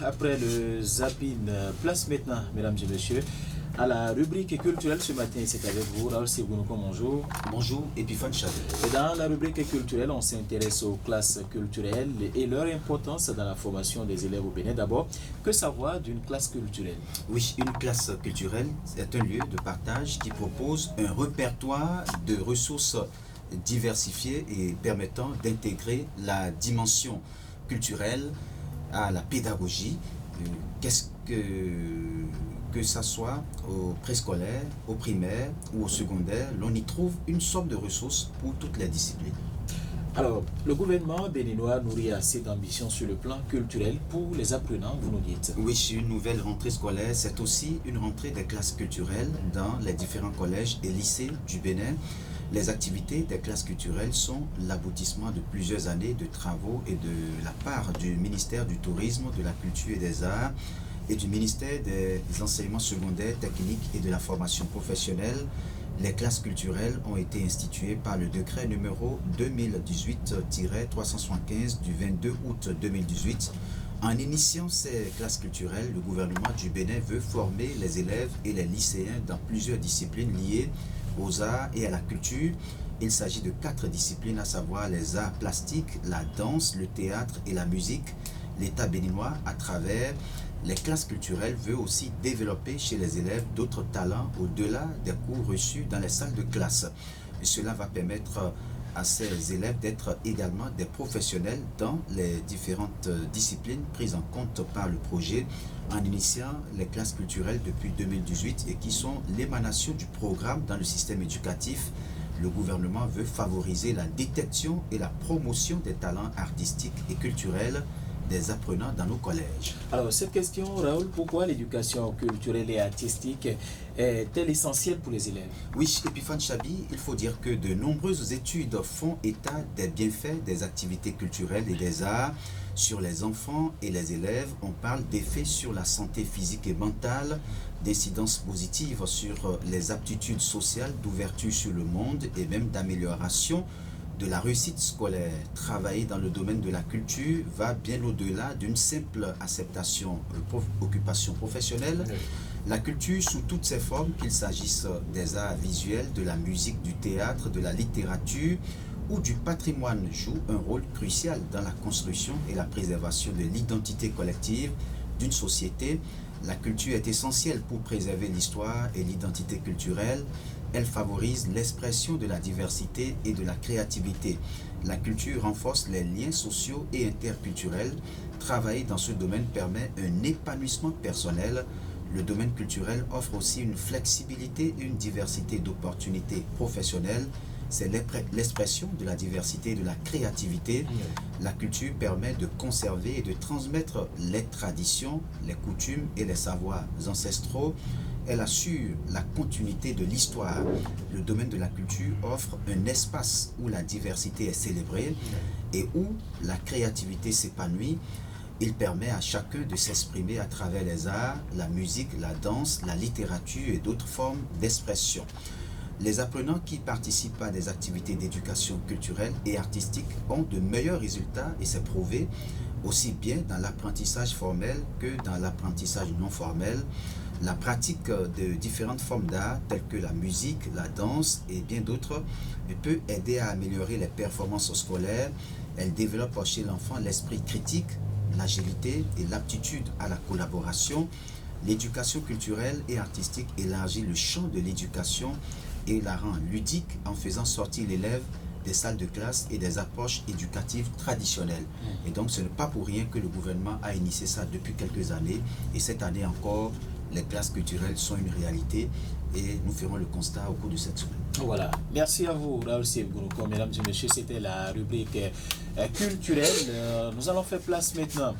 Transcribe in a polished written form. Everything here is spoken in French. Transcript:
Après le zapping, place maintenant, mesdames et messieurs, à la rubrique culturelle. Ce matin, c'est avec vous, Raoul Sigounouko, bonjour. Bonjour, Epiphane Chavé. Et dans la rubrique culturelle, on s'intéresse aux classes culturelles et leur importance dans la formation des élèves au Bénin. D'abord, que savoir d'une classe culturelle? Oui, une classe culturelle est un lieu de partage qui propose un répertoire de ressources diversifiées et permettant d'intégrer la dimension culturelle à la pédagogie. Qu'est-ce que ça soit au préscolaire, au primaire ou au secondaire, l'on y trouve une somme de ressources pour toutes les disciplines. Alors, le gouvernement béninois nourrit assez d'ambition sur le plan culturel pour les apprenants, vous nous dites. Oui, une nouvelle rentrée scolaire, c'est aussi une rentrée des classes culturelles dans les différents collèges et lycées du Bénin. Les activités des classes culturelles sont l'aboutissement de plusieurs années de travaux et de la part du ministère du Tourisme, de la Culture et des Arts et du ministère des Enseignements secondaires, techniques et de la formation professionnelle. Les classes culturelles ont été instituées par le décret numéro 2018-375 du 22 août 2018. En initiant ces classes culturelles, le gouvernement du Bénin veut former les élèves et les lycéens dans plusieurs disciplines liées aux arts et à la culture. Il s'agit de 4 disciplines, à savoir les arts plastiques, la danse, le théâtre et la musique. L'État béninois, à travers les classes culturelles, veut aussi développer chez les élèves d'autres talents au-delà des cours reçus dans les salles de classe. Et cela va permettre à ces élèves d'être également des professionnels dans les différentes disciplines prises en compte par le projet en initiant les classes culturelles depuis 2018 et qui sont l'émanation du programme dans le système éducatif. Le gouvernement veut favoriser la détection et la promotion des talents artistiques et culturels des apprenants dans nos collèges. Alors, cette question, Raoul, pourquoi l'éducation culturelle et artistique est-elle essentielle pour les élèves? Oui, Epiphane Chabi, il faut dire que de nombreuses études font état des bienfaits des activités culturelles et des arts sur les enfants et les élèves. On parle d'effets sur la santé physique et mentale, d'incidences positives sur les aptitudes sociales, d'ouverture sur le monde et même d'amélioration de la réussite scolaire. Travailler dans le domaine de la culture va bien au-delà d'une simple acceptation occupation professionnelle. Oui. La culture sous toutes ses formes, qu'il s'agisse des arts visuels, de la musique, du théâtre, de la littérature ou du patrimoine, joue un rôle crucial dans la construction et la préservation de l'identité collective d'une société. La culture est essentielle pour préserver l'histoire et l'identité culturelle. Elle favorise l'expression de la diversité et de la créativité. La culture renforce les liens sociaux et interculturels. Travailler dans ce domaine permet un épanouissement personnel. Le domaine culturel offre aussi une flexibilité et une diversité d'opportunités professionnelles. C'est l'expression de la diversité et de la créativité. La culture permet de conserver et de transmettre les traditions, les coutumes et les savoirs ancestraux. Elle assure la continuité de l'histoire. Le domaine de la culture offre un espace où la diversité est célébrée et où la créativité s'épanouit. Il permet à chacun de s'exprimer à travers les arts, la musique, la danse, la littérature et d'autres formes d'expression. Les apprenants qui participent à des activités d'éducation culturelle et artistique ont de meilleurs résultats et c'est prouvé aussi bien dans l'apprentissage formel que dans l'apprentissage non formel. La pratique de différentes formes d'art telles que la musique, la danse et bien d'autres peut aider à améliorer les performances scolaires. Elle développe chez l'enfant l'esprit critique, l'agilité et l'aptitude à la collaboration. L'éducation culturelle et artistique élargit le champ de l'éducation et la rend ludique en faisant sortir l'élève des salles de classe et des approches éducatives traditionnelles. Et donc ce n'est pas pour rien que le gouvernement a initié ça depuis quelques années et cette année encore, les classes culturelles sont une réalité et nous ferons le constat au cours de cette semaine. Voilà, merci à vous, Raoul Sigounouko. Mesdames et messieurs, c'était la rubrique culturelle. Nous allons faire place maintenant